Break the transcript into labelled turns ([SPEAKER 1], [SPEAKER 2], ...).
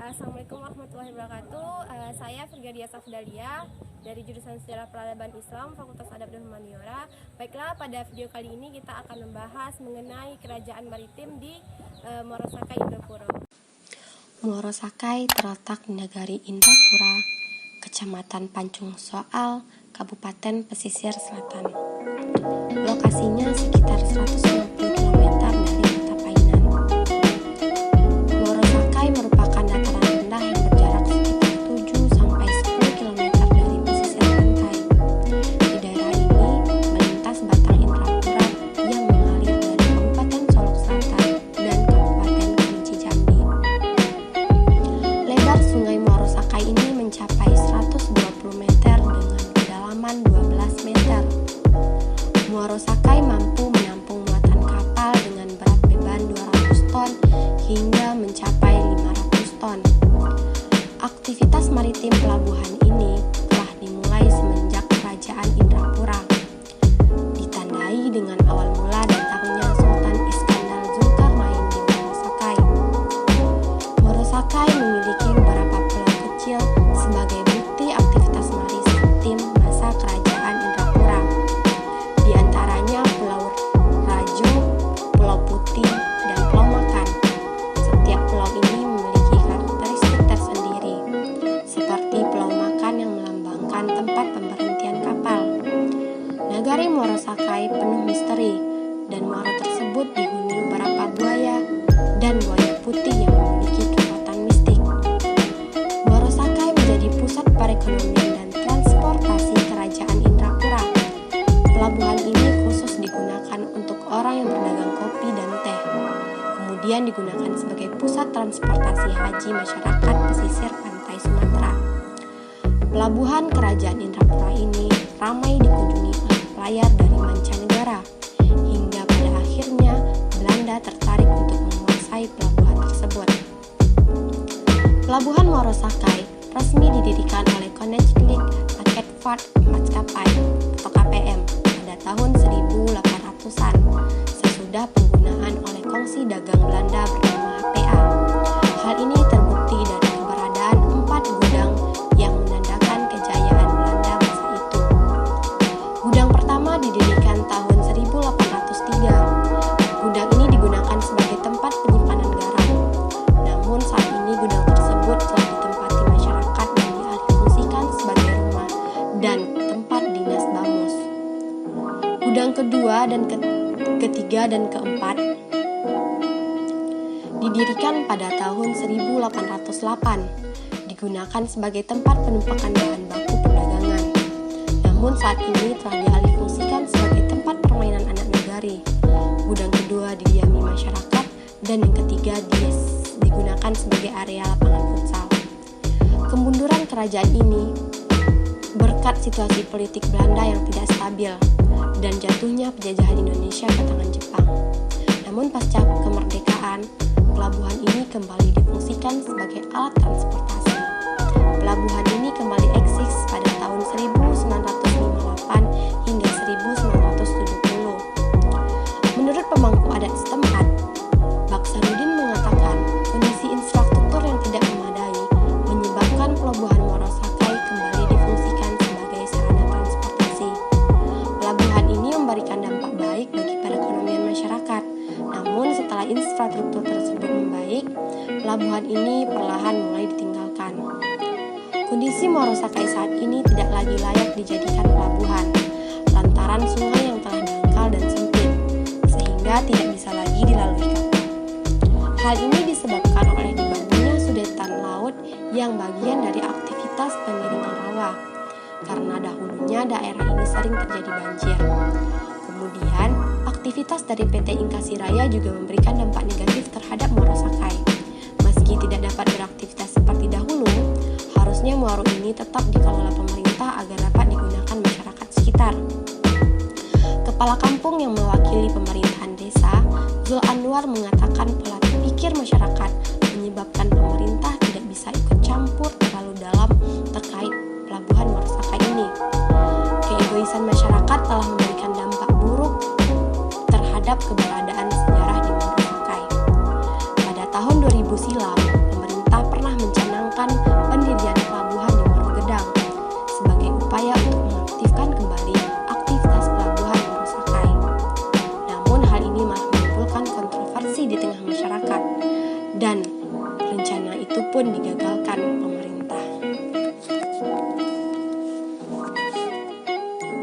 [SPEAKER 1] Assalamualaikum warahmatullahi wabarakatuh. Saya Firgadia Safdalia dari jurusan Sejarah Peradaban Islam Fakultas Adab dan Humaniora. Baiklah, pada video kali ini kita akan membahas mengenai kerajaan maritim di Muaro Sakai, Indrapura.
[SPEAKER 2] Muaro Sakai terletak di negari Indrapura, Kecamatan Pancung Soal, Kabupaten Pesisir Selatan. Lokasinya sekitar 150 km dari kota Painan. Muaro Sakai merupakan dataran rendah yang berjarak sekitar 7-10 km dari pesisir pantai. Di daerah ini melintas batang Indrapura yang mengalir dari Kabupaten Solok Selatan dan Kabupaten Kerinci Jambi. Lebar Sungai Muaro Sakai ini mencapai 120 meter dengan kedalaman 12 meter. Muaro Sakai mampu menampung muatan kapal dengan berat beban 200 ton hingga mencapai 500 ton. Aktivitas maritim pelabuhan ini telah dimulai semenjak Kerajaan Indrapura, ditandai dengan awal mula datangnya Sultan Iskandar Zulkarnain di Muaro Sakai. Muaro Sakai memiliki beberapa pulau kecil sebagai bukti aktivitas maritim masa Kerajaan Indrapura. Di antaranya Pulau Rajo, Pulau Putih, dan Pulau Makan. Setiap pulau ini memiliki karakteristik tersendiri, seperti Pulau Makan yang melambangkan tempat pemberhentian kapal. Nagari Muaro Sakai penuh misteri, dan muaro tersebut dihuni beberapa buaya dan buaya putih yang memiliki kekuatan mistik. Muaro Sakai menjadi pusat perekonomian dan transportasi Kerajaan Indrapura. Pelabuhan ini khusus digunakan untuk orang yang berdagang kopi dan teh. Kemudian digunakan sebagai pusat transportasi haji masyarakat pesisir pantai Sumatera. Pelabuhan Kerajaan Indrapura ini ramai dikunjungi oleh pelayar dari mancanegara, hingga pada akhirnya Belanda tertarik untuk menguasai pelabuhan tersebut. Pelabuhan Muaro Sakai resmi didirikan oleh Koninklijk Paketvaart Maatschappij atau KPM pada tahun 1800-an sesudah penggunaan oleh Kongsi Dagang Belanda bernama HPA. Hal ini terbukti dari keberadaan 4 gudang yang menandakan kejayaan Belanda masa itu. Gudang pertama didirikan tahun 1803. Gudang ini digunakan sebagai tempat penyimpanan garam. Namun saat ini gudang tersebut telah ditempati masyarakat dan dialihfungsikan sebagai rumah dan tempat dinas Bamus. Gudang kedua dan ketiga dan keempat didirikan pada tahun 1808, digunakan sebagai tempat penumpukan bahan baku perdagangan. Namun saat ini telah dialihfungsikan sebagai tempat permainan anak negari. Gudang kedua didiami masyarakat dan yang ketiga digunakan sebagai area lapangan futsal. Kemunduran kerajaan ini berkat situasi politik Belanda yang tidak stabil dan jatuhnya penjajahan Indonesia ke tangan Jepang. Namun pasca kemerdekaan, pelabuhan ini kembali difungsikan sebagai alat transportasi. Pelabuhan ini kembali eksis pada tahun 1958 hingga 1970. Menurut pemangku adat setempat, Baksarudin mengatakan kondisi infrastruktur yang tidak memadai menyebabkan pelabuhan Muaro Sakai kembali difungsikan sebagai sarana transportasi. Pelabuhan ini memberikan dampak baik bagi perekonomian masyarakat. Namun setelah infrastruktur tersebut membaik, pelabuhan ini perlahan mulai ditinggalkan. Kondisi Muaro Sakai saat ini tidak lagi layak dijadikan pelabuhan, lantaran sungai yang telah dangkal dan sempit, sehingga tidak bisa lagi dilalui kapal. Hal ini disebabkan oleh dibangunnya sudetan laut yang bagian dari aktivitas pengeringan rawa, karena dahulunya daerah ini sering terjadi banjir. Kemudian, aktivitas dari PT Inkasi Raya juga memberikan dampak negatif terhadap Muaro Sakai. Meski tidak dapat beraktivitas seperti dahulu, harusnya muaro ini tetap dikelola pemerintah agar dapat digunakan masyarakat sekitar. Kepala kampung yang mewakili pemerintahan desa, Zul Anwar, mengatakan pola pikir masyarakat menyebabkan pemerintah tidak bisa ikut campur terlalu dalam terkait pelabuhan Muaro Sakai ini. Keegoisan masyarakat telah memberikan dampak buruk terhadap keberadaan sejarah di Muaro Sakai. Pada tahun 2000 silam, pemerintah pernah mencari pun digagalkan